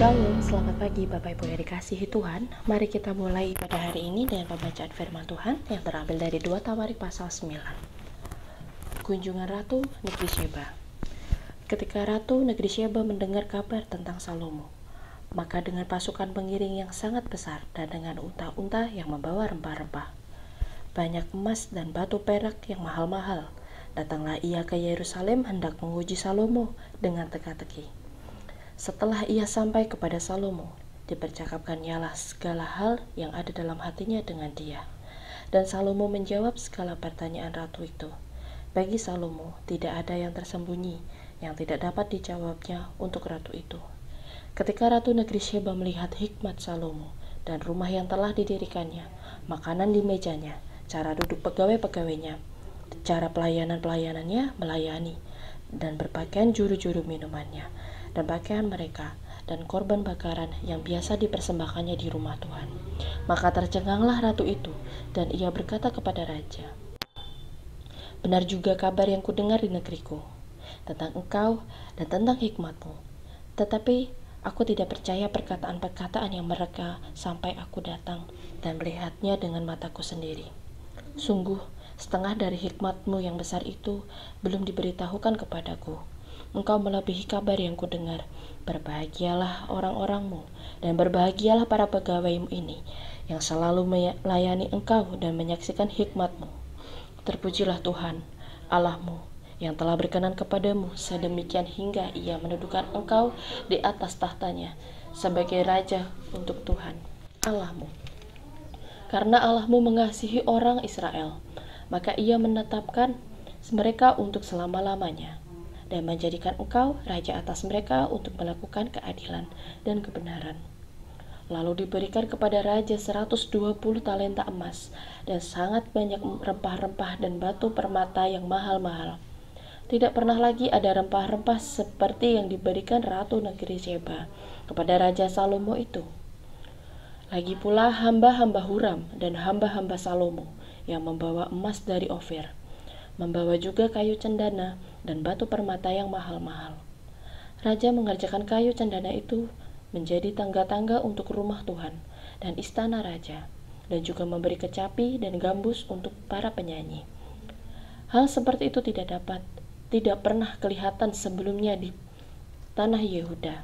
Shalom, selamat pagi Bapak Ibu yang dikasihi Tuhan. Mari kita mulai pada hari ini dengan pembacaan firman Tuhan yang terambil dari 2 Tawarik pasal 9. Kunjungan Ratu Negeri Sheba. Ketika Ratu Negeri Sheba mendengar kabar tentang Salomo, maka dengan pasukan pengiring yang sangat besar dan dengan unta-unta yang membawa rempah-rempah, banyak emas dan batu perak yang mahal-mahal, datanglah ia ke Yerusalem hendak menguji Salomo dengan teka-teki. Setelah ia sampai kepada Salomo, dipercakapkannyalah segala hal yang ada dalam hatinya dengan dia. Dan Salomo menjawab segala pertanyaan ratu itu. Bagi Salomo tidak ada yang tersembunyi yang tidak dapat dijawabnya untuk ratu itu. Ketika Ratu Negeri Sheba melihat hikmat Salomo dan rumah yang telah didirikannya, makanan di mejanya, cara duduk pegawai-pegawainya, cara pelayanan-pelayanannya melayani, dan berpakaian juru-juru minumannya, dan pakaian mereka, dan korban bakaran yang biasa dipersembahkannya di rumah Tuhan. Maka tercenganglah ratu itu, dan ia berkata kepada raja, "Benar juga kabar yang kudengar di negeriku, tentang engkau dan tentang hikmatmu. Tetapi aku tidak percaya perkataan-perkataan yang mereka sampai aku datang dan melihatnya dengan mataku sendiri. Sungguh, setengah dari hikmatmu yang besar itu belum diberitahukan kepadaku. Engkau melebihi kabar yang kudengar. Berbahagialah orang-orangmu, dan berbahagialah para pegawaimu ini, yang selalu melayani engkau dan menyaksikan hikmatmu. Terpujilah Tuhan, Allahmu, yang telah berkenan kepadamu sedemikian hingga ia mendudukan engkau di atas tahtanya sebagai raja untuk Tuhan, Allahmu. Karena Allahmu mengasihi orang Israel, maka ia menetapkan mereka untuk selama-lamanya, dan menjadikan engkau raja atas mereka untuk melakukan keadilan dan kebenaran. Lalu diberikan kepada raja 120 talenta emas dan sangat banyak rempah-rempah dan batu permata yang mahal-mahal. Tidak pernah lagi ada rempah-rempah seperti yang diberikan Ratu Negeri Sheba kepada Raja Salomo itu. Lagi pula hamba-hamba Huram dan hamba-hamba Salomo yang membawa emas dari Ofir, membawa juga kayu cendana dan batu permata yang mahal-mahal. Raja mengerjakan kayu cendana itu menjadi tangga-tangga untuk rumah Tuhan dan istana raja, dan juga memberi kecapi dan gambus untuk para penyanyi. Hal seperti itu tidak pernah kelihatan sebelumnya di tanah Yehuda.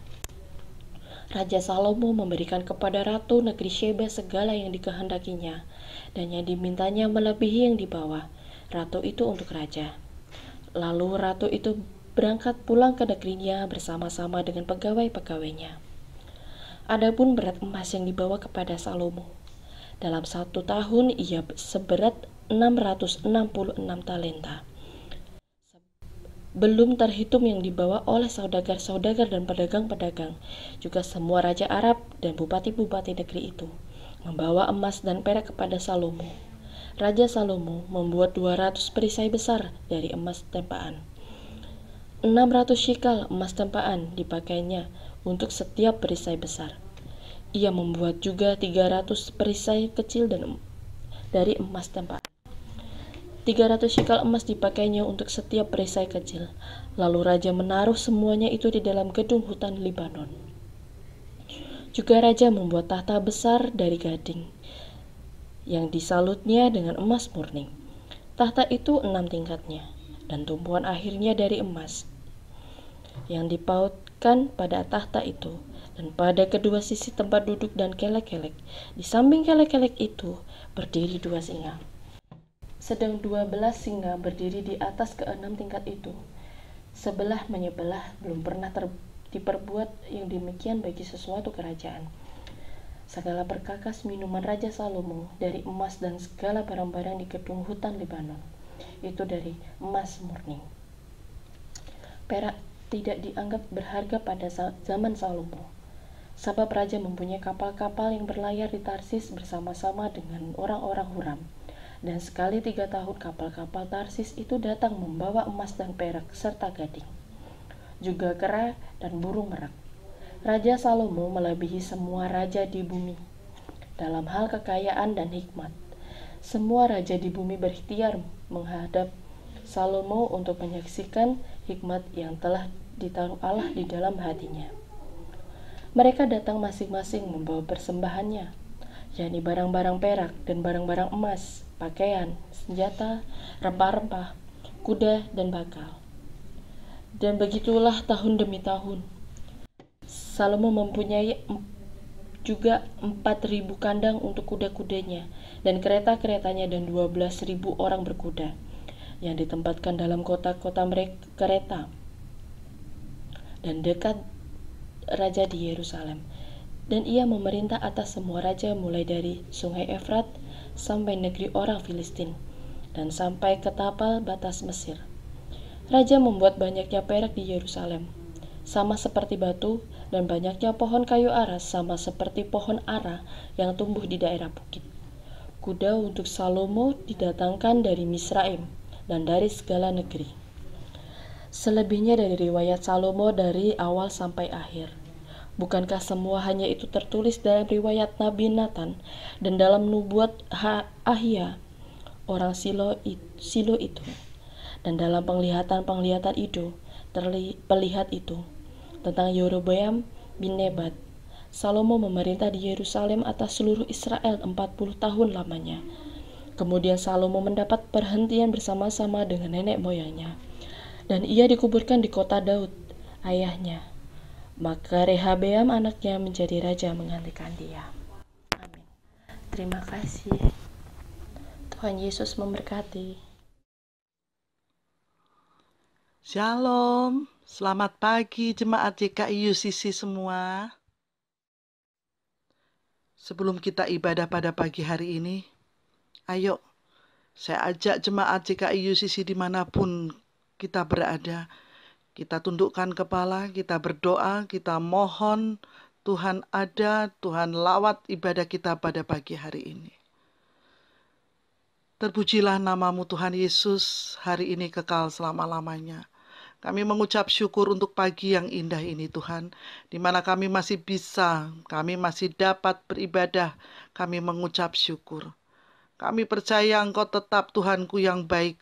Raja Salomo memberikan kepada Ratu Negeri Sheba segala yang dikehendakinya, dan yang dimintanya melebihi yang dibawa ratu itu untuk raja. Lalu ratu itu berangkat pulang ke negerinya bersama-sama dengan pegawai-pegawainya. Adapun berat emas yang dibawa kepada Salomo, dalam 1 tahun ia seberat 666 talenta. Belum terhitung yang dibawa oleh saudagar-saudagar dan pedagang-pedagang, juga semua raja Arab dan bupati-bupati negeri itu membawa emas dan perak kepada Salomo. Raja Salomo membuat 200 perisai besar dari emas tempaan. 600 shikal emas tempaan dipakainya untuk setiap perisai besar. Ia membuat juga 300 perisai kecil dari emas tempaan. 300 shikal emas dipakainya untuk setiap perisai kecil. Lalu raja menaruh semuanya itu di dalam gedung hutan Libanon. Juga raja membuat tahta besar dari gading yang disalutnya dengan emas murni. Tahta itu 6 tingkatnya, dan tumpuan akhirnya dari emas yang dipautkan pada tahta itu, dan pada kedua sisi tempat duduk dan kelek-kelek. Di samping kelek-kelek itu berdiri 2 singa, sedang 12 singa berdiri di atas ke-6 tingkat itu. Sebelah menyebelah belum pernah diperbuat yang demikian bagi sesuatu kerajaan. Segala perkakas minuman Raja Salomo dari emas dan segala barang-barang di gedung hutan Libanon itu dari emas murni. Perak tidak dianggap berharga pada zaman Salomo, sebab raja mempunyai kapal-kapal yang berlayar di Tarsis bersama-sama dengan orang-orang Huram, dan sekali 3 tahun kapal-kapal Tarsis itu datang membawa emas dan perak serta gading, juga kera dan burung merak. Raja Salomo melebihi semua raja di bumi dalam hal kekayaan dan hikmat. Semua raja di bumi berikhtiar menghadap Salomo untuk menyaksikan hikmat yang telah ditaruh Allah di dalam hatinya. Mereka datang masing-masing membawa persembahannya, yakni barang-barang perak dan barang-barang emas, pakaian, senjata, rempah-rempah, kuda, dan bakal. Dan begitulah tahun demi tahun. Salomo mempunyai juga 4.000 kandang untuk kuda-kudanya dan kereta-keretanya dan 12.000 orang berkuda yang ditempatkan dalam kota-kota kereta dan dekat raja di Yerusalem. Dan ia memerintah atas semua raja mulai dari sungai Efrat sampai negeri orang Filistin dan sampai ke tapal batas Mesir. Raja membuat banyaknya perak di Yerusalem, sama seperti batu, dan banyaknya pohon kayu ara sama seperti pohon ara yang tumbuh di daerah bukit. Kuda untuk Salomo didatangkan dari Misraim dan dari segala negeri. Selebihnya dari riwayat Salomo dari awal sampai akhir. Bukankah semua hanya itu tertulis dalam riwayat Nabi Nathan dan dalam nubuat Ahia, orang Silo itu, dan dalam penglihatan Ido, pelihat itu, tentang Yerobeam bin Nebat. Salomo memerintah di Yerusalem atas seluruh Israel 40 tahun lamanya. Kemudian Salomo mendapat perhentian bersama-sama dengan nenek moyangnya, dan ia dikuburkan di kota Daud, ayahnya. Maka Rehabeam anaknya menjadi raja menggantikan dia. Amin. Terima kasih. Tuhan Yesus memberkati. Shalom, selamat pagi jemaat JKI UCC semua. Sebelum kita ibadah pada pagi hari ini, ayo saya ajak jemaat JKI UCC dimanapun kita berada. Kita tundukkan kepala, kita berdoa, kita mohon Tuhan ada, Tuhan lawat ibadah kita pada pagi hari ini. Terpujilah namamu Tuhan Yesus, hari ini kekal selama-lamanya. Kami mengucap syukur untuk pagi yang indah ini Tuhan, di mana kami masih bisa, kami masih dapat beribadah, kami mengucap syukur. Kami percaya Engkau tetap Tuhanku yang baik,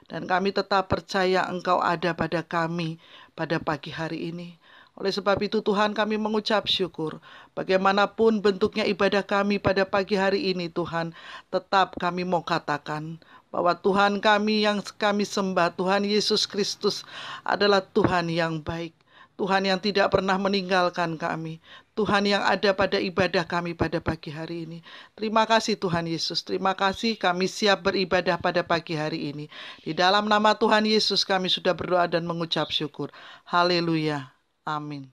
dan kami tetap percaya Engkau ada pada kami pada pagi hari ini. Oleh sebab itu Tuhan kami mengucap syukur. Bagaimanapun bentuknya ibadah kami pada pagi hari ini Tuhan, tetap kami mau katakan bahwa Tuhan kami yang kami sembah, Tuhan Yesus Kristus adalah Tuhan yang baik. Tuhan yang tidak pernah meninggalkan kami. Tuhan yang ada pada ibadah kami pada pagi hari ini. Terima kasih Tuhan Yesus. Terima kasih kami siap beribadah pada pagi hari ini. Di dalam nama Tuhan Yesus kami sudah berdoa dan mengucap syukur. Haleluya. Amin.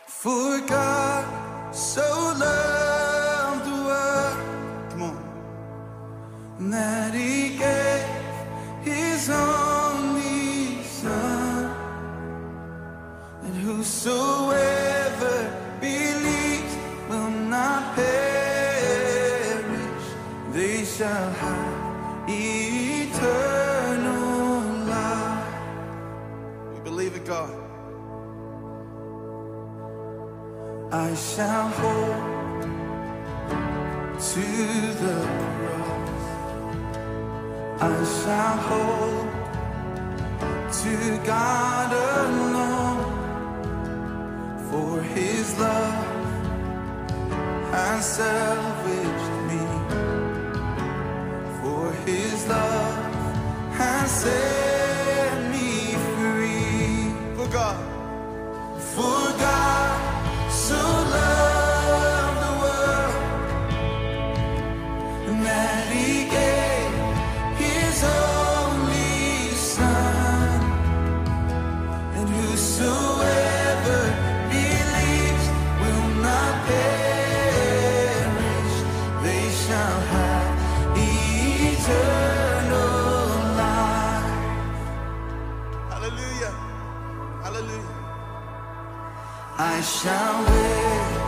For God so loved the world, come on, that He gave His only Son, and whosoever believes will not perish, they shall have eternal life. We believe it, God. I shall hold to the cross. I shall hold to God alone, for His love has salvaged me, for His love has set me free. For God so loved the world that He gave His only Son, and whosoever believes will not perish, they shall have eternal life. Hallelujah. Hallelujah. I shall wait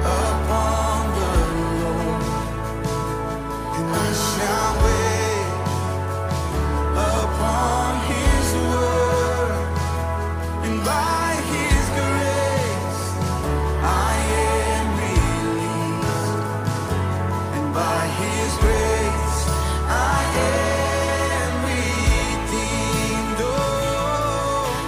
upon the Lord, and I shall wait upon His word, and by His grace I am released, and by His grace I am redeemed. Oh,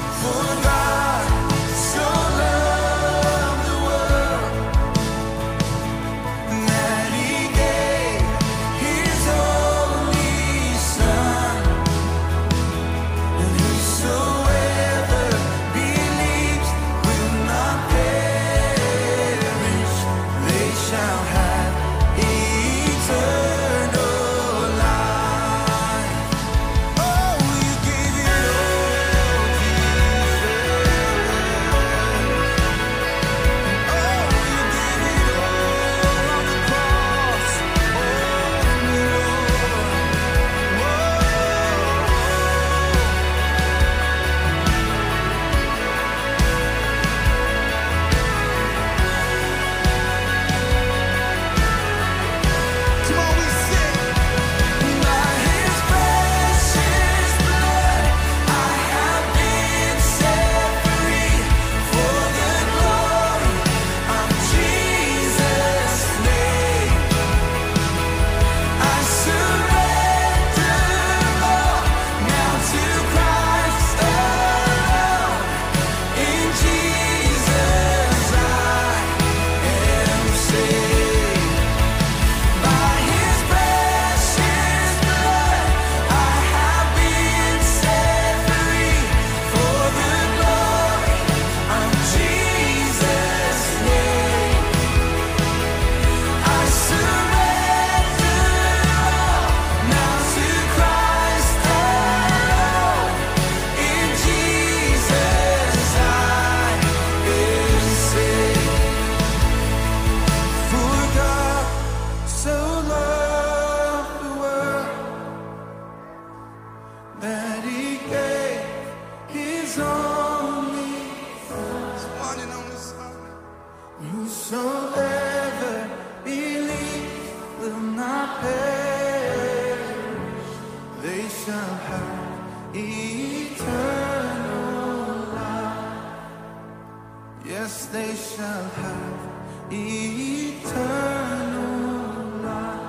Whosoever believes will not perish, they shall have eternal life. Yes, they shall have eternal life.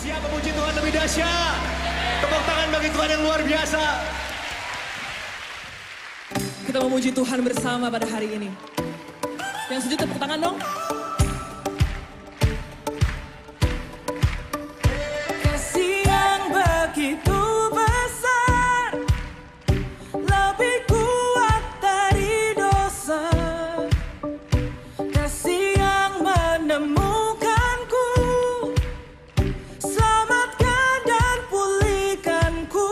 Siap memuji Tuhan lebih dahsyat? Tepuk tangan bagi Tuhan yang luar biasa. Kita memuji Tuhan bersama pada hari ini. Yang setuju tepuk tangan dong. Kasih yang begitu besar, lebih kuat dari dosa. Kasih yang menemukanku, selamatkan dan pulihkanku.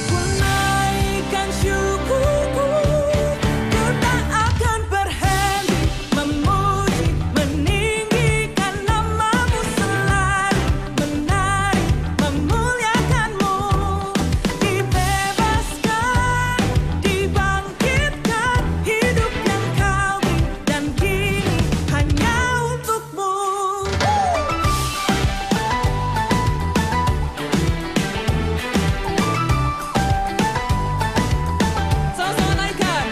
Ku naikkan syukurku, ku tak akan berhenti memuji, meninggikan namamu selalu, menari, memuliakanmu. Dibebaskan, dibangkitkan, hidup yang kau beri dan kini hanya untukmu. Sama-sama naikkan.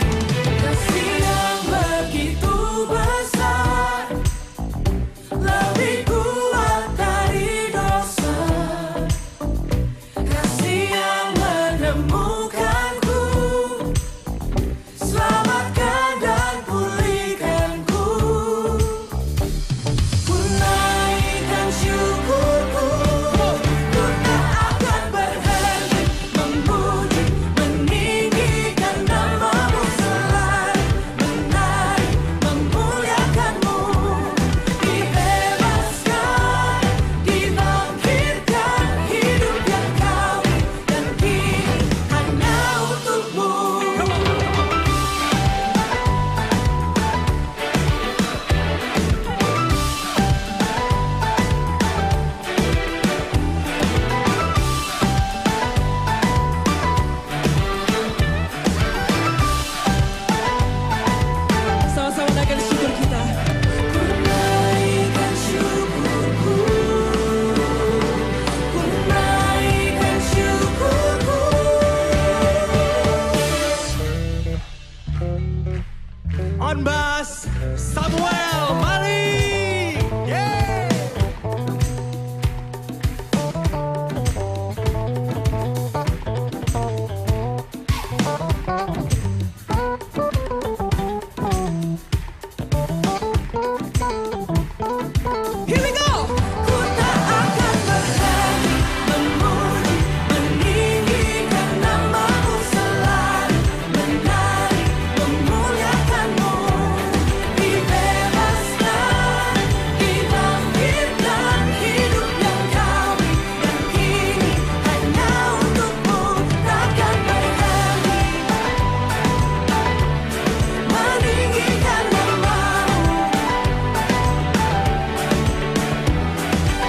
Kasih yang begitu besar, lebih kuat dari dosa. Kasih yang menemukanku, selamatkan dan pulihkanku. Ku naikkan syukurku, ku tak akan berhenti memuji, meninggikan namamu selalu, menari, memuliakanmu. Dibebaskan, dibangkitkan, hidup yang kau beri dan kini hanya untukmu. Sama-sama naikkan syukur kita. Ku naikkan syukurku, ku naikkan syukurku. On bass, Samuel Mali. Yeah. Here we go. Ku tak akan berhenti memuji, meninggikan namamu selalu, menari, memuliakanmu. Dibebaskan, dibangkitkan, hidup yang kau beri dan kini hanya untukmu. Takkan berhenti meninggikan namamu.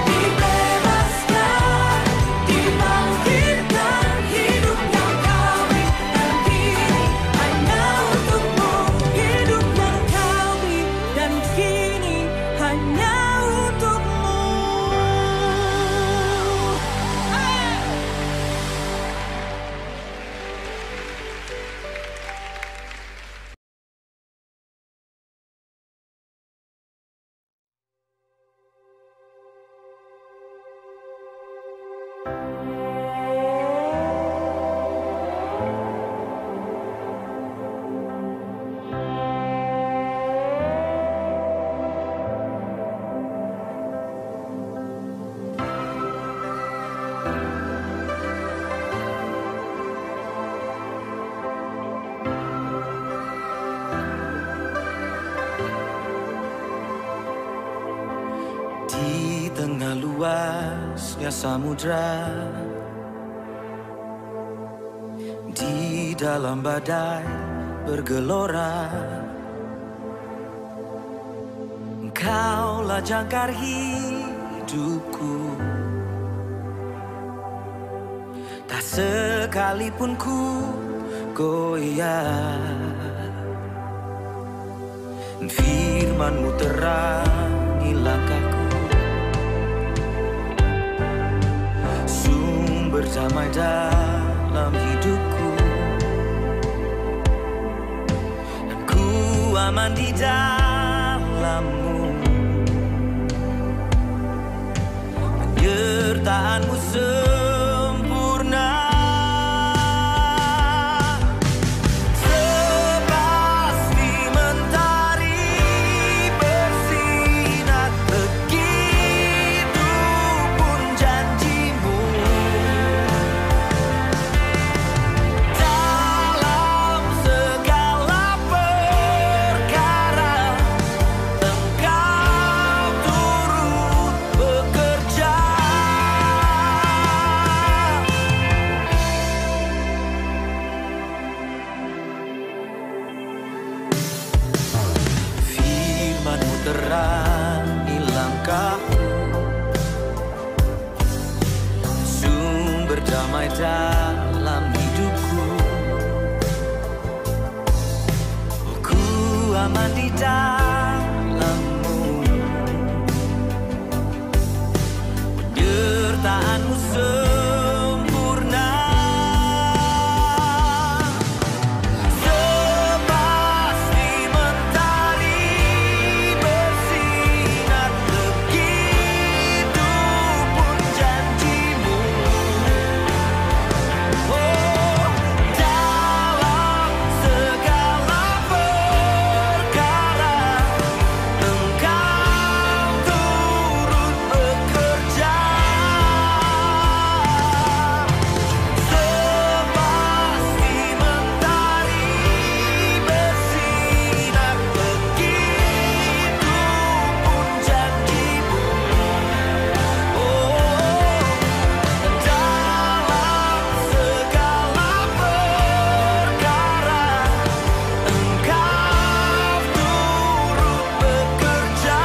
Dibebaskan, dibangkitkan, hidup yang kau beri dan kini hanya untukmu. Hidup yang kau beri dan kini hanya untukmu. Di tengah luasnya samudra, di dalam badai bergelora, Engkaulah jangkar hidupku, sekalipun ku goyah. Firman-Mu terangi langkahku, sumber damai dalam hidupku, dan ku aman di dalam-Mu. Penyertaan-Mu sempurna, sepasti mentari bersinar, begitu pun janji-Mu. Dalam segala perkara Engkau turut bekerja. Firman-Mu terangi langkahku, sumber damai dalam hidupku, ku aman di dalam-Mu. Penyertaan-Mu sempurna, sepasti mentari bersinar, begitu pun janji-Mu. Oh, dalam segala perkara Engkau turut bekerja. Sepasti mentari bersinar, begitu pun janji-Mu. Oh, dalam segala perkara Engkau turut bekerja.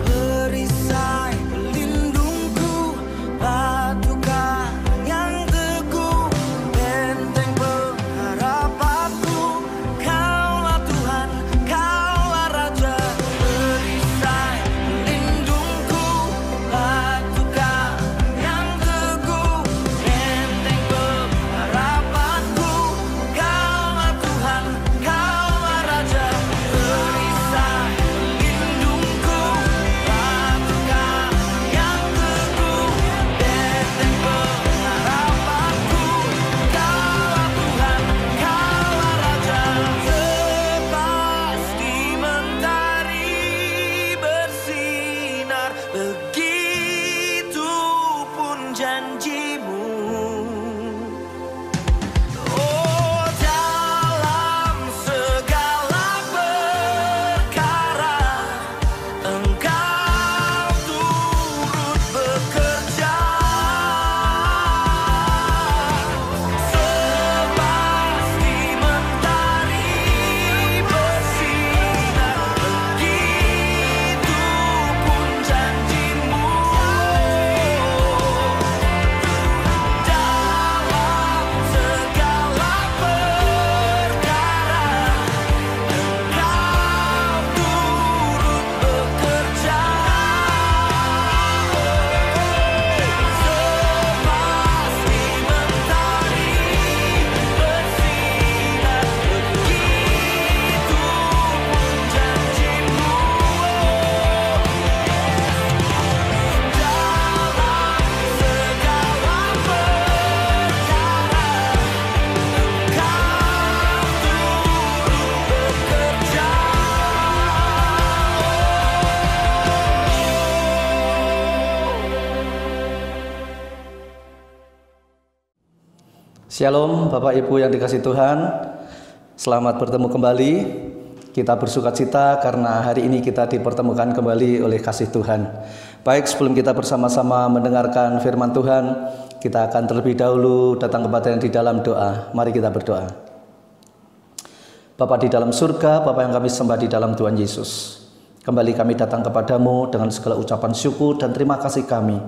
Perisai pelindungku, batukan yang teguh, benteng pengharapanku, Kaulah Tuhan, Kaulah Raja. Perisai pelindungku, batukan yang teguh, benteng pengharapanku, Kaulah Tuhan, Kaulah Raja. Perisai pelindungku, batukan yang teguh, benteng pengharapanku, Kaulah Tuhan, Kaulah Raja. Sepasti mentari bersinar, begitu pun janji-Mu. Oh, dalam segala perkara Engkau turut bekerja. Sepasti mentari bersinar, begitu pun janji-Mu. Dalam segala perkara Engkau turut bekerja. Sepasti mentari bersinar, begitu pun janji-Mu. Dalam segala perkara Shalom Bapak Ibu yang dikasihi Tuhan, selamat bertemu kembali. Kita bersukacita karena hari ini kita dipertemukan kembali oleh kasih Tuhan. Baik, sebelum kita bersama-sama mendengarkan firman Tuhan, kita akan terlebih dahulu datang kepada yang di dalam doa. Mari kita berdoa. Bapa di dalam surga, Bapa yang kami sembah di dalam Tuhan Yesus, kembali kami datang kepadamu dengan segala ucapan syukur dan terima kasih kami.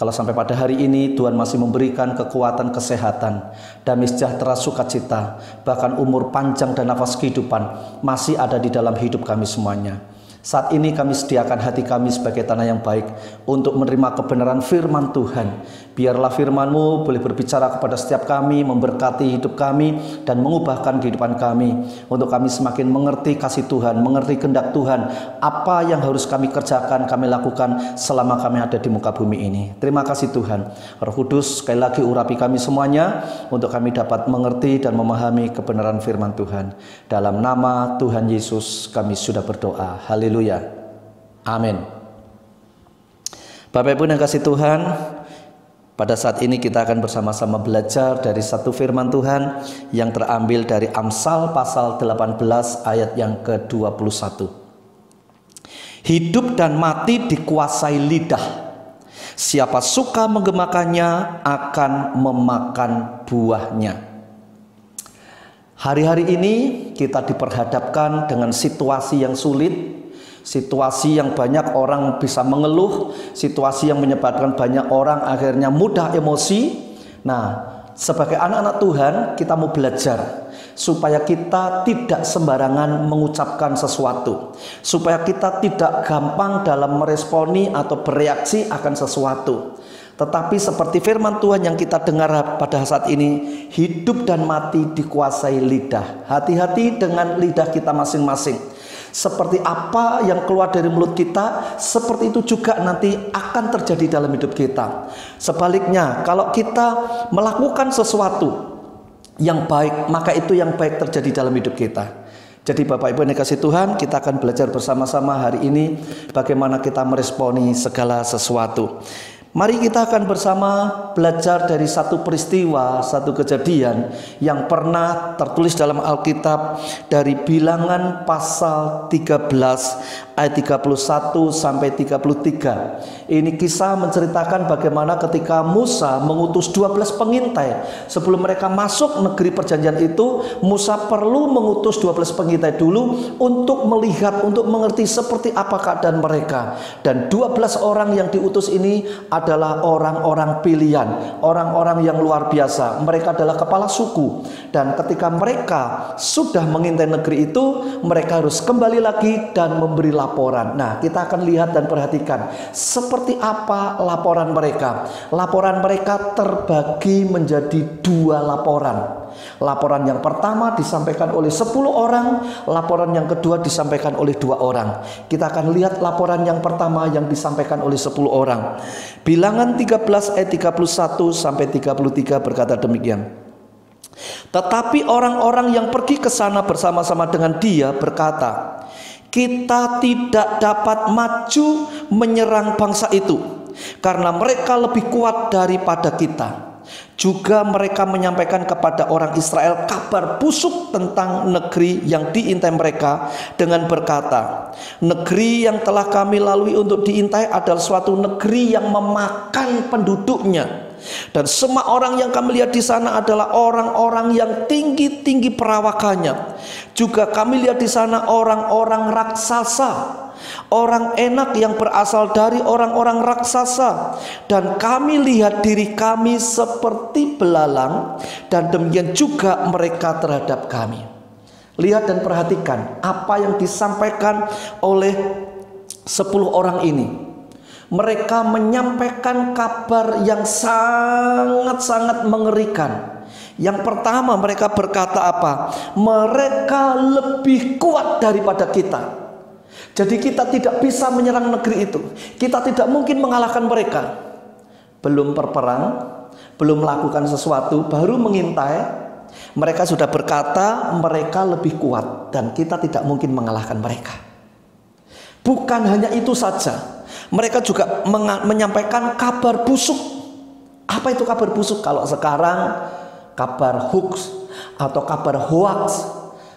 Kalau sampai pada hari ini Tuhan masih memberikan kekuatan, kesehatan, damai sejahtera, sukacita, bahkan umur panjang dan nafas kehidupan masih ada di dalam hidup kami semuanya. Saat ini kami sediakan hati kami sebagai tanah yang baik untuk menerima kebenaran firman Tuhan. Biarlah firman-Mu boleh berbicara kepada setiap kami, memberkati hidup kami, dan mengubahkan kehidupan kami. Untuk kami semakin mengerti kasih Tuhan, mengerti kehendak Tuhan, apa yang harus kami kerjakan, kami lakukan selama kami ada di muka bumi ini. Terima kasih Tuhan. Roh Kudus, sekali lagi urapi kami semuanya, untuk kami dapat mengerti dan memahami kebenaran firman Tuhan. Dalam nama Tuhan Yesus kami sudah berdoa. Haleluya. Amin. Bapak Ibu yang kasih Tuhan, pada saat ini kita akan bersama-sama belajar dari satu firman Tuhan yang terambil dari Amsal pasal 18 ayat yang ke-21. Hidup dan mati dikuasai lidah. Siapa suka menggemakannya akan memakan buahnya. Hari-hari ini kita diperhadapkan dengan situasi yang sulit, situasi yang banyak orang bisa mengeluh, situasi yang menyebabkan banyak orang akhirnya mudah emosi. Nah, sebagai anak-anak Tuhan, kita mau belajar supaya kita tidak sembarangan mengucapkan sesuatu, supaya kita tidak gampang dalam meresponi atau bereaksi akan sesuatu. Tetapi seperti firman Tuhan yang kita dengar pada saat ini, hidup dan mati dikuasai lidah. Hati-hati dengan lidah kita masing-masing. Seperti apa yang keluar dari mulut kita, seperti itu juga nanti akan terjadi dalam hidup kita. Sebaliknya, kalau kita melakukan sesuatu yang baik, maka itu yang baik terjadi dalam hidup kita. Jadi Bapak Ibu yang dikasihi Tuhan, kita akan belajar bersama-sama hari ini bagaimana kita meresponi segala sesuatu. Mari kita akan bersama belajar dari satu peristiwa, satu kejadian yang pernah tertulis dalam Alkitab dari Bilangan pasal 13 ayat 31 sampai 33. Ini kisah menceritakan bagaimana ketika Musa mengutus 12 pengintai. Sebelum mereka masuk negeri perjanjian itu, Musa perlu mengutus 12 pengintai dulu untuk melihat, untuk mengerti seperti apa keadaan mereka. Dan 12 orang yang diutus ini adalah orang-orang pilihan, orang-orang yang luar biasa. Mereka adalah kepala suku, dan ketika mereka sudah mengintai negeri itu, mereka harus kembali lagi dan memberi laporan. Nah, kita akan lihat dan perhatikan seperti apa laporan mereka. Laporan mereka terbagi menjadi 2 laporan. Laporan yang pertama disampaikan oleh 10 orang, laporan yang kedua disampaikan oleh 2 orang. Kita akan lihat laporan yang pertama yang disampaikan oleh 10 orang. Bilangan 13 ayat 31 sampai 33 berkata demikian. Tetapi orang-orang yang pergi ke sana bersama-sama dengan dia berkata, kita tidak dapat maju menyerang bangsa itu karena mereka lebih kuat daripada kita. Juga mereka menyampaikan kepada orang Israel kabar busuk tentang negeri yang diintai mereka dengan berkata, negeri yang telah kami lalui untuk diintai adalah suatu negeri yang memakan penduduknya. Dan semua orang yang kami lihat di sana adalah orang-orang yang tinggi-tinggi perawakannya. Juga kami lihat di sana orang-orang raksasa, orang enak yang berasal dari orang-orang raksasa. Dan kami lihat diri kami seperti belalang, dan demikian juga mereka terhadap kami. Lihat dan perhatikan apa yang disampaikan oleh 10 orang ini. Mereka menyampaikan kabar yang sangat-sangat mengerikan. Yang pertama, mereka berkata apa? Mereka lebih kuat daripada kita. Jadi kita tidak bisa menyerang negeri itu. Kita tidak mungkin mengalahkan mereka. Belum berperang, belum melakukan sesuatu, baru mengintai. Mereka sudah berkata mereka lebih kuat dan kita tidak mungkin mengalahkan mereka. Bukan hanya itu saja, mereka juga menyampaikan kabar busuk. Apa itu kabar busuk? Kalau sekarang kabar hoax atau kabar hoax.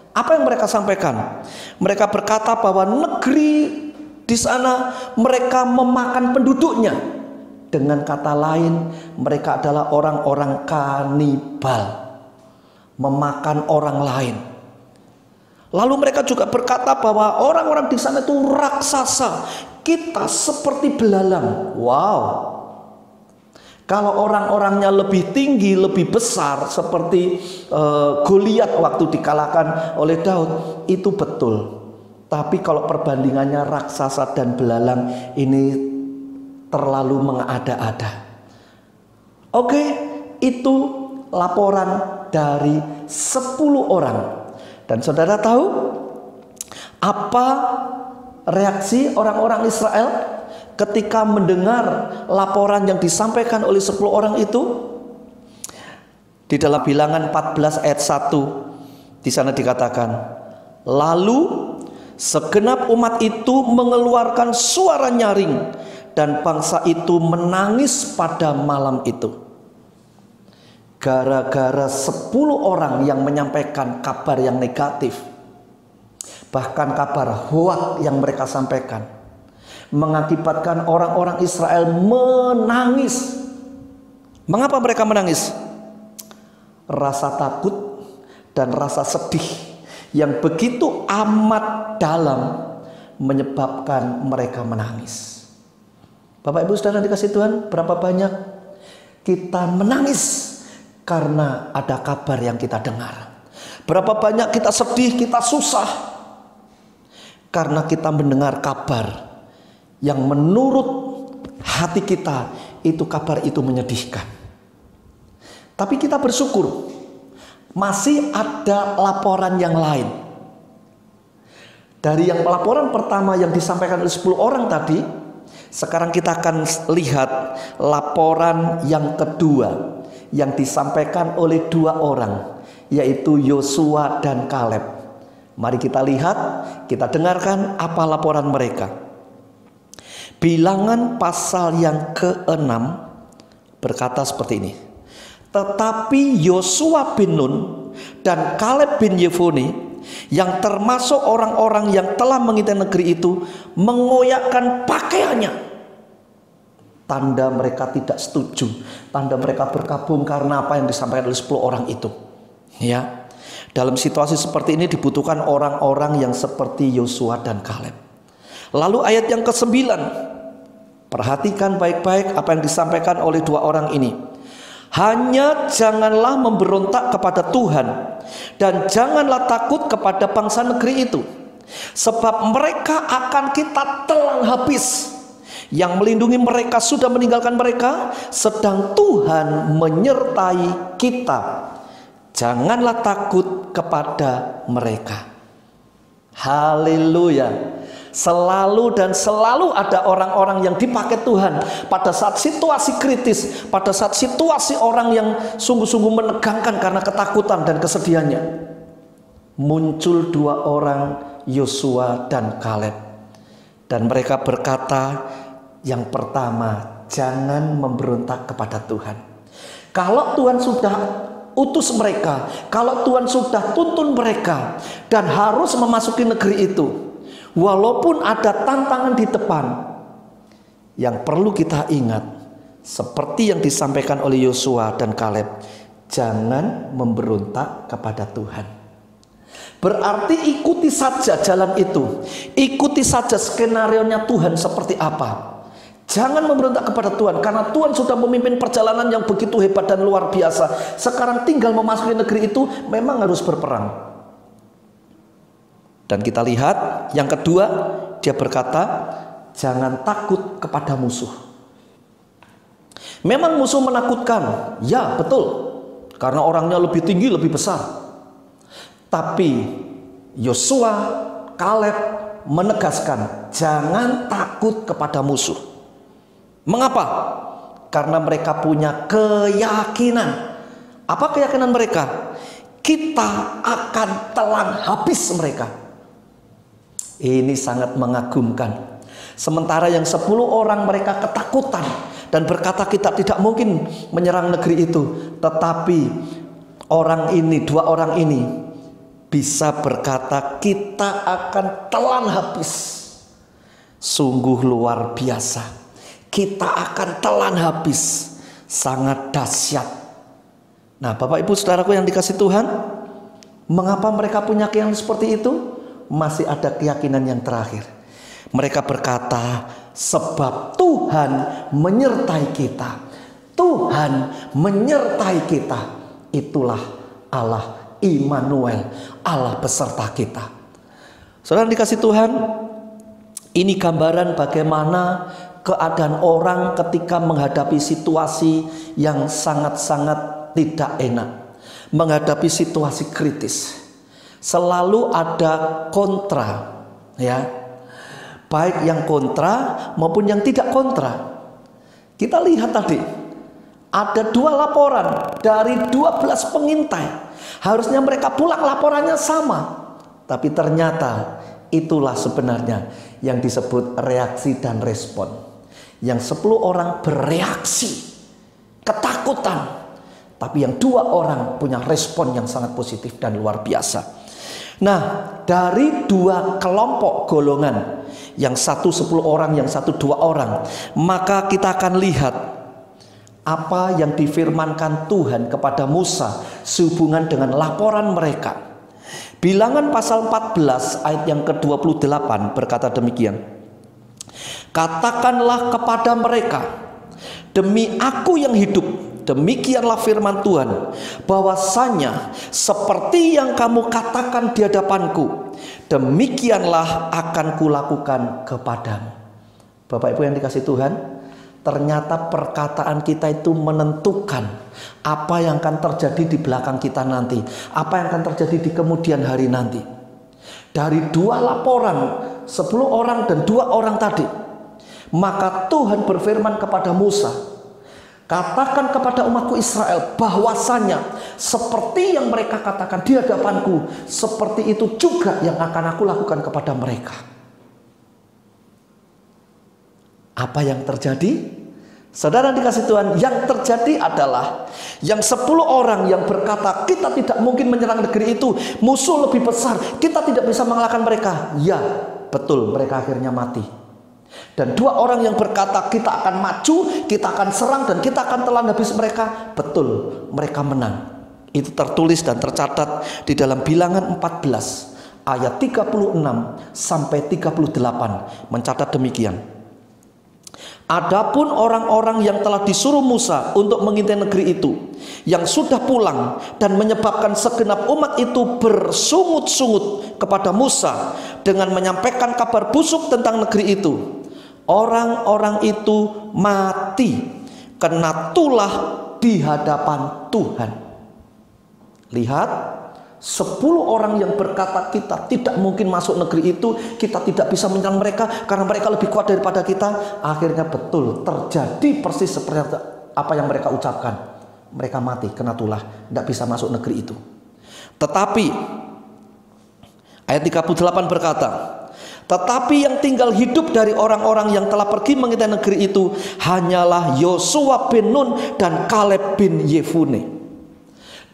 Apa yang mereka sampaikan? Mereka berkata bahwa negeri di sana mereka memakan penduduknya. Dengan kata lain, mereka adalah orang-orang kanibal, memakan orang lain. Lalu mereka juga berkata bahwa orang-orang di sana itu raksasa, kita seperti belalang. Wow. Kalau orang-orangnya lebih tinggi, lebih besar seperti Goliat waktu dikalahkan oleh Daud, itu betul. Tapi kalau perbandingannya raksasa dan belalang, ini terlalu mengada-ada. Oke, itu laporan dari 10 orang. Dan saudara tahu apa reaksi orang-orang Israel ketika mendengar laporan yang disampaikan oleh 10 orang itu? Di dalam Bilangan 14 ayat 1 di sana dikatakan, lalu segenap umat itu mengeluarkan suara nyaring dan bangsa itu menangis pada malam itu. Gara-gara 10 orang yang menyampaikan kabar yang negatif, bahkan kabar hoak yang mereka sampaikan, mengakibatkan orang-orang Israel menangis. Mengapa mereka menangis? Rasa takut dan rasa sedih yang begitu amat dalam menyebabkan mereka menangis. Bapak Ibu Saudara dikasih Tuhan, berapa banyak kita menangis karena ada kabar yang kita dengar. Berapa banyak kita sedih, kita susah karena kita mendengar kabar yang menurut hati kita itu kabar itu menyedihkan. Tapi kita bersyukur masih ada laporan yang lain. Dari yang laporan pertama yang disampaikan oleh 10 orang tadi, sekarang kita akan lihat laporan yang kedua yang disampaikan oleh 2 orang, yaitu Yosua dan Kaleb. Mari kita lihat, kita dengarkan apa laporan mereka. Bilangan pasal yang ke-6 berkata seperti ini. Tetapi Yosua bin Nun dan Kaleb bin Yefone yang termasuk orang-orang yang telah mengintai negeri itu mengoyakkan pakaiannya. Tanda mereka tidak setuju, tanda mereka berkabung karena apa yang disampaikan oleh 10 orang itu. Ya, dalam situasi seperti ini dibutuhkan orang-orang yang seperti Yosua dan Kaleb. Lalu ayat yang ke-9, perhatikan baik-baik apa yang disampaikan oleh 2 orang ini. Hanya janganlah memberontak kepada Tuhan dan janganlah takut kepada bangsa negeri itu, sebab mereka akan kita telan habis. Yang melindungi mereka sudah meninggalkan mereka, sedang Tuhan menyertai kita. Janganlah takut kepada mereka. Haleluya. Selalu dan selalu ada orang-orang yang dipakai Tuhan pada saat situasi kritis, pada saat situasi orang yang sungguh-sungguh menegangkan karena ketakutan dan kesedihannya. Muncul 2 orang, Yosua dan Kaleb, dan mereka berkata, yang pertama, jangan memberontak kepada Tuhan. Kalau Tuhan sudah utus mereka, kalau Tuhan sudah tuntun mereka dan harus memasuki negeri itu, walaupun ada tantangan di depan, yang perlu kita ingat, seperti yang disampaikan oleh Yosua dan Kaleb, jangan memberontak kepada Tuhan. Berarti ikuti saja jalan itu, ikuti saja skenarionya Tuhan seperti apa. Jangan memberontak kepada Tuhan, karena Tuhan sudah memimpin perjalanan yang begitu hebat dan luar biasa. Sekarang tinggal memasuki negeri itu, memang harus berperang. Dan kita lihat yang kedua, dia berkata, jangan takut kepada musuh. Memang musuh menakutkan, ya betul, karena orangnya lebih tinggi, lebih besar. Tapi Yosua, Kaleb menegaskan, jangan takut kepada musuh. Mengapa? Karena mereka punya keyakinan. Apa keyakinan mereka? Kita akan telan habis mereka. Ini sangat mengagumkan. Sementara yang 10 orang mereka ketakutan dan berkata kita tidak mungkin menyerang negeri itu. Tetapi orang ini, 2 orang ini bisa berkata kita akan telan habis. Sungguh luar biasa. kita akan telan habis. Sangat dahsyat. Nah, Bapak Ibu Saudaraku yang dikasih Tuhan, mengapa mereka punya keyakinan seperti itu? Masih ada keyakinan yang terakhir. Mereka berkata, sebab Tuhan menyertai kita. Tuhan menyertai kita. Itulah Allah Immanuel, Allah beserta kita. Saudara dikasih Tuhan, ini gambaran bagaimana keadaan orang ketika menghadapi situasi yang sangat-sangat tidak enak, menghadapi situasi kritis. Selalu ada kontra, ya, baik yang kontra maupun yang tidak kontra. Kita lihat tadi ada 2 laporan dari 12 pengintai. Harusnya mereka pulang laporannya sama, tapi ternyata itulah sebenarnya yang disebut reaksi dan respon. Yang 10 orang bereaksi ketakutan, tapi yang 2 orang punya respon yang sangat positif dan luar biasa. Nah, dari 2 kelompok golongan, yang satu 10 orang, yang satu 2 orang, maka kita akan lihat apa yang difirmankan Tuhan kepada Musa sehubungan dengan laporan mereka. Bilangan pasal 14 ayat yang ke-28 berkata demikian. Katakanlah kepada mereka, demi aku yang hidup, demikianlah firman Tuhan, bahwasanya seperti yang kamu katakan di hadapanku, demikianlah akan kulakukan kepadamu. Bapak Ibu yang dikasih Tuhan, ternyata perkataan kita itu menentukan apa yang akan terjadi di belakang kita nanti, apa yang akan terjadi di kemudian hari nanti. Dari 2 laporan 10 orang dan 2 orang tadi, maka Tuhan berfirman kepada Musa, katakan kepada umatku Israel bahwasanya seperti yang mereka katakan di hadapanku, seperti itu juga yang akan aku lakukan kepada mereka. Apa yang terjadi? Saudara dikasih Tuhan, yang terjadi adalah yang 10 orang yang berkata kita tidak mungkin menyerang negeri itu, musuh lebih besar, kita tidak bisa mengalahkan mereka. Ya, betul, mereka akhirnya mati. Dan 2 orang yang berkata kita akan maju, kita akan serang dan kita akan telan habis mereka, betul, mereka menang. Itu tertulis dan tercatat di dalam Bilangan 14 ayat 36 sampai 38 mencatat demikian. Adapun orang-orang yang telah disuruh Musa untuk mengintai negeri itu, yang sudah pulang dan menyebabkan segenap umat itu bersungut-sungut kepada Musa dengan menyampaikan kabar busuk tentang negeri itu, orang-orang itu mati kena tulah di hadapan Tuhan. Lihat, 10 orang yang berkata kita tidak mungkin masuk negeri itu, kita tidak bisa menyerang mereka karena mereka lebih kuat daripada kita. Akhirnya betul terjadi persis seperti apa yang mereka ucapkan. Mereka mati kena tulah, tidak bisa masuk negeri itu. Tetapi ayat 38 berkata, tetapi yang tinggal hidup dari orang-orang yang telah pergi mengintai negeri itu hanyalah Yosua bin Nun dan Kaleb bin Yefune.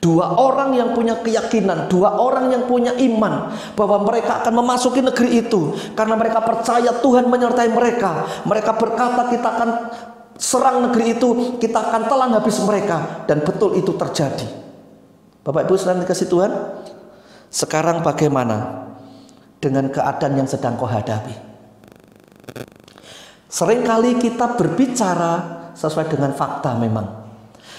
2 orang yang punya keyakinan, 2 orang yang punya iman bahwa mereka akan memasuki negeri itu karena mereka percaya Tuhan menyertai mereka. Mereka berkata kita akan serang negeri itu, kita akan telan habis mereka, dan betul itu terjadi. Bapak Ibu saudara dikasih Tuhan, sekarang bagaimana dengan keadaan yang sedang kau hadapi? Seringkali kita berbicara sesuai dengan fakta memang.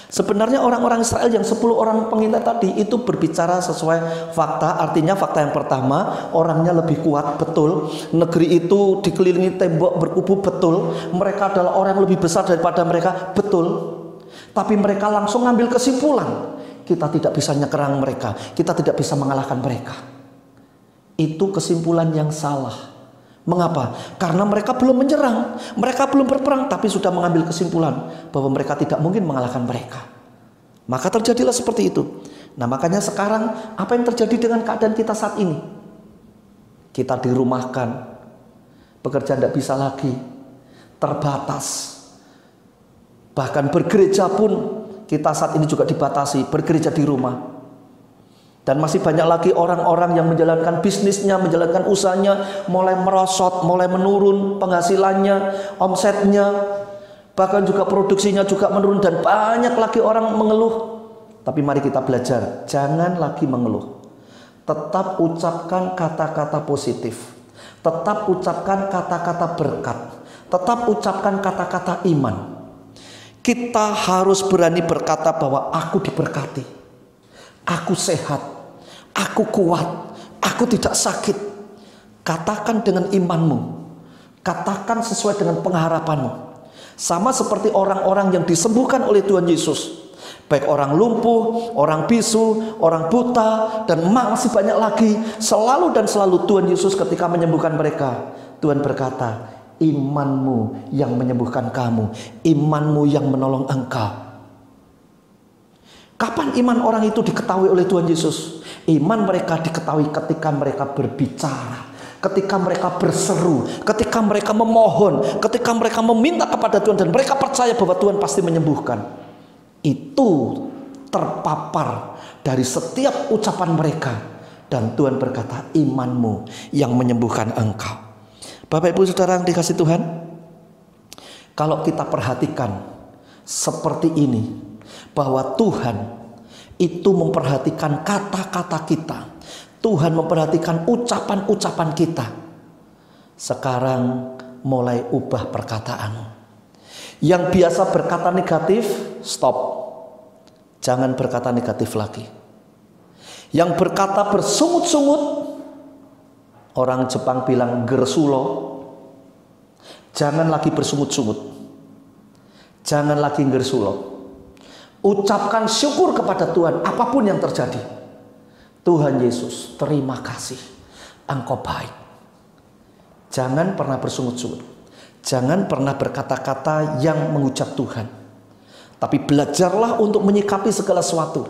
Sebenarnya orang-orang Israel yang 10 orang pengintai tadi itu berbicara sesuai fakta. Artinya fakta yang pertama, orangnya lebih kuat, betul. Negeri itu dikelilingi tembok berkubu, betul. Mereka adalah orang yang lebih besar daripada mereka, betul. Tapi mereka langsung ngambil kesimpulan, kita tidak bisa nyerang mereka, kita tidak bisa mengalahkan mereka. Itu kesimpulan yang salah. Mengapa? Karena mereka belum menyerang, mereka belum berperang, tapi sudah mengambil kesimpulan bahwa mereka tidak mungkin mengalahkan mereka. Maka terjadilah seperti itu. Nah, makanya sekarang apa yang terjadi dengan keadaan kita saat ini? Kita dirumahkan, pekerjaan tidak bisa lagi, terbatas. Bahkan bergereja pun kita saat ini juga dibatasi, bergereja di rumah. Dan masih banyak lagi orang-orang yang menjalankan bisnisnya, menjalankan usahanya, mulai merosot, mulai menurun penghasilannya, omsetnya. bahkan juga produksinya juga menurun dan banyak lagi orang mengeluh. Tapi mari kita belajar, jangan lagi mengeluh. Tetap ucapkan kata-kata positif. Tetap ucapkan kata-kata berkat. Tetap ucapkan kata-kata iman. Kita harus berani berkata bahwa aku diberkati. Aku sehat. Aku kuat. Aku tidak sakit. Katakan dengan imanmu. Katakan sesuai dengan pengharapanmu. Sama seperti orang-orang yang disembuhkan oleh Tuhan Yesus. Baik orang lumpuh, orang bisu, orang buta, dan masih banyak lagi. Selalu dan selalu Tuhan Yesus ketika menyembuhkan mereka, Tuhan berkata, imanmu yang menyembuhkan kamu, imanmu yang menolong engkau. Kapan iman orang itu diketahui oleh Tuhan Yesus? Iman mereka diketahui ketika mereka berbicara, ketika mereka berseru, ketika mereka memohon, ketika mereka meminta kepada Tuhan, dan mereka percaya bahwa Tuhan pasti menyembuhkan. Itu terpapar dari setiap ucapan mereka, dan Tuhan berkata, imanmu yang menyembuhkan engkau. Bapak Ibu Saudara yang dikasih Tuhan, kalau kita perhatikan seperti ini, bahwa Tuhan itu memperhatikan kata-kata kita, Tuhan memperhatikan ucapan-ucapan kita. Sekarang mulai ubah perkataan. Yang biasa berkata negatif, stop. Jangan berkata negatif lagi. Yang berkata bersungut-sungut, orang Jepang bilang gersulo, jangan lagi bersungut-sungut. Jangan lagi gersulo. Ucapkan syukur kepada Tuhan apapun yang terjadi. Tuhan Yesus, terima kasih, Engkau baik. Jangan pernah bersungut-sungut. Jangan pernah berkata-kata yang mengucap Tuhan. Tapi belajarlah untuk menyikapi segala sesuatu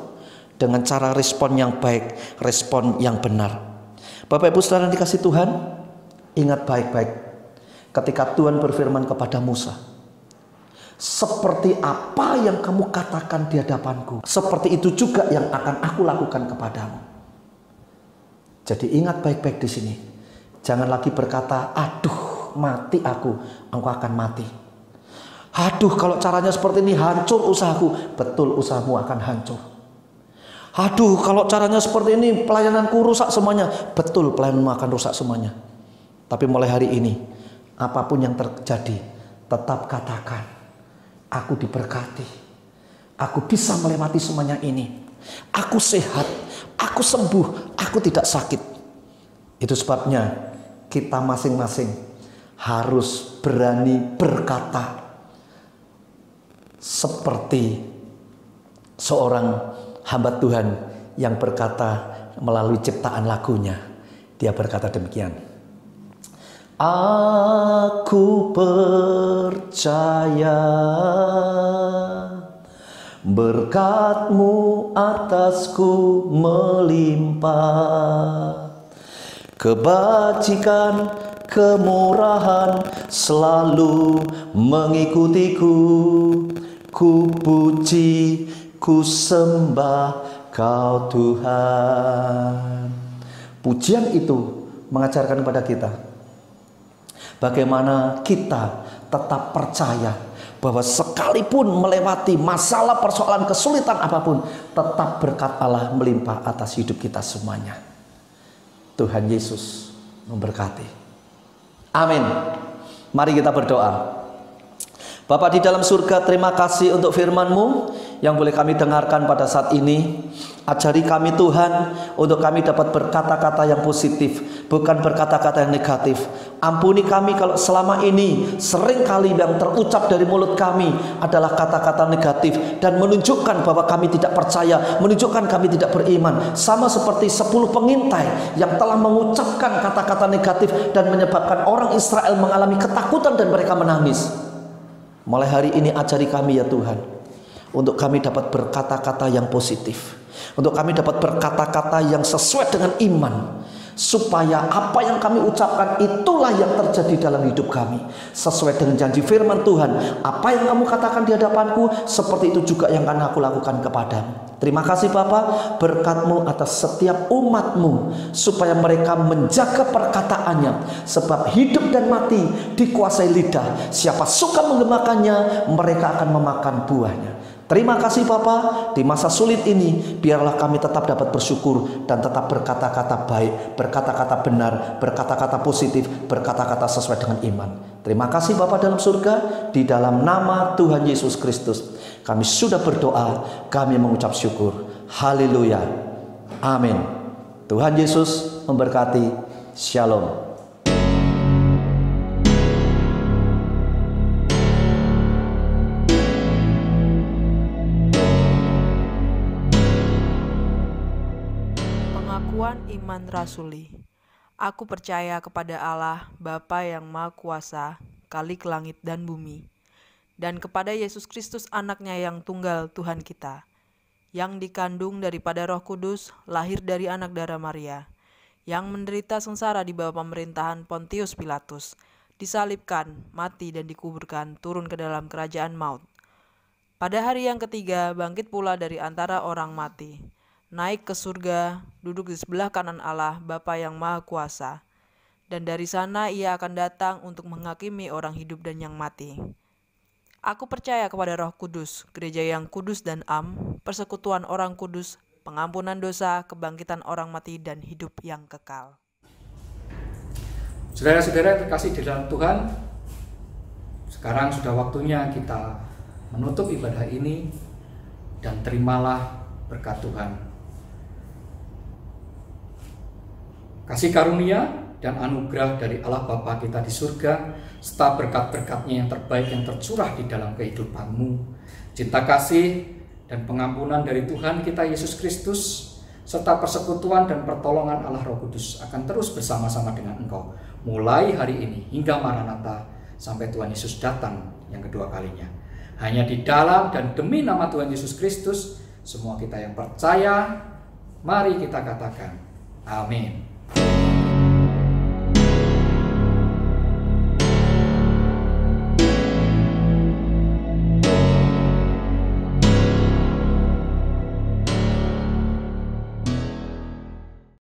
dengan cara respon yang baik, respon yang benar. Bapak Ibu Saudara yang dikasih Tuhan, ingat baik-baik ketika Tuhan berfirman kepada Musa, seperti apa yang kamu katakan di hadapanku, seperti itu juga yang akan aku lakukan kepadamu. Jadi ingat baik-baik di sini. Jangan lagi berkata, aduh mati aku, engkau akan mati. Aduh kalau caranya seperti ini hancur usahaku. Betul, usahamu akan hancur. Aduh kalau caranya seperti ini pelayananku rusak semuanya. Betul, pelayananmu akan rusak semuanya. Tapi mulai hari ini, apapun yang terjadi, tetap katakan, aku diberkati. Aku bisa melewati semuanya ini. Aku sehat, aku sembuh, aku tidak sakit. Itu sebabnya kita masing-masing harus berani berkata seperti seorang hamba Tuhan yang berkata melalui ciptaan lagunya. Dia berkata demikian. Aku percaya berkat-Mu atasku melimpah. Kebajikan, kemurahan selalu mengikutiku. Ku puji, ku sembah Kau Tuhan. Pujian itu mengajarkan kepada kita bagaimana kita tetap percaya bahwa sekalipun melewati masalah, persoalan, kesulitan apapun, tetap berkat Allah melimpah atas hidup kita semuanya. Tuhan Yesus memberkati. Amin. Mari kita berdoa. Bapa di dalam surga, terima kasih untuk firman-Mu yang boleh kami dengarkan pada saat ini. Ajari kami Tuhan untuk kami dapat berkata-kata yang positif, bukan berkata-kata yang negatif. Ampuni kami kalau selama ini seringkali yang terucap dari mulut kami adalah kata-kata negatif dan menunjukkan bahwa kami tidak percaya, menunjukkan kami tidak beriman. Sama seperti 10 pengintai yang telah mengucapkan kata-kata negatif dan menyebabkan orang Israel mengalami ketakutan dan mereka menangis. Mulai hari ini ajari kami ya Tuhan, untuk kami dapat berkata-kata yang positif, untuk kami dapat berkata-kata yang sesuai dengan iman, supaya apa yang kami ucapkan itulah yang terjadi dalam hidup kami, sesuai dengan janji firman Tuhan. Apa yang kamu katakan di hadapanku, seperti itu juga yang akan aku lakukan kepadamu. Terima kasih Bapa, berkat-Mu atas setiap umat-Mu, supaya mereka menjaga perkataannya, sebab hidup dan mati dikuasai lidah. Siapa suka menggemakannya, mereka akan memakan buahnya. Terima kasih Bapa, di masa sulit ini biarlah kami tetap dapat bersyukur dan tetap berkata-kata baik, berkata-kata benar, berkata-kata positif, berkata-kata sesuai dengan iman. Terima kasih Bapa dalam surga, di dalam nama Tuhan Yesus Kristus kami sudah berdoa, kami mengucap syukur. Haleluya. Amin. Tuhan Yesus memberkati. Shalom. Pengakuan iman rasuli. Aku percaya kepada Allah, Bapa yang Maha Kuasa, Khalik langit dan bumi, dan kepada Yesus Kristus anaknya yang tunggal Tuhan kita, yang dikandung daripada Roh Kudus, lahir dari anak darah Maria, yang menderita sengsara di bawah pemerintahan Pontius Pilatus, disalibkan, mati dan dikuburkan, turun ke dalam kerajaan maut. Pada hari yang ketiga bangkit pula dari antara orang mati, naik ke surga, duduk di sebelah kanan Allah Bapa yang Maha Kuasa, dan dari sana ia akan datang untuk menghakimi orang hidup dan yang mati. Aku percaya kepada Roh Kudus, gereja yang kudus dan am, persekutuan orang kudus, pengampunan dosa, kebangkitan orang mati, dan hidup yang kekal. Saudara-saudara yang terkasih di dalam Tuhan, sekarang sudah waktunya kita menutup ibadah ini, dan terimalah berkat Tuhan. Kasih karunia dan anugerah dari Allah Bapa kita di surga, serta berkat-berkat-Nya yang terbaik yang tercurah di dalam kehidupanmu, cinta kasih dan pengampunan dari Tuhan kita Yesus Kristus, serta persekutuan dan pertolongan Allah Roh Kudus akan terus bersama-sama dengan engkau, mulai hari ini hingga Maranatha, sampai Tuhan Yesus datang yang kedua kalinya. Hanya di dalam dan demi nama Tuhan Yesus Kristus, semua kita yang percaya, mari kita katakan, amin.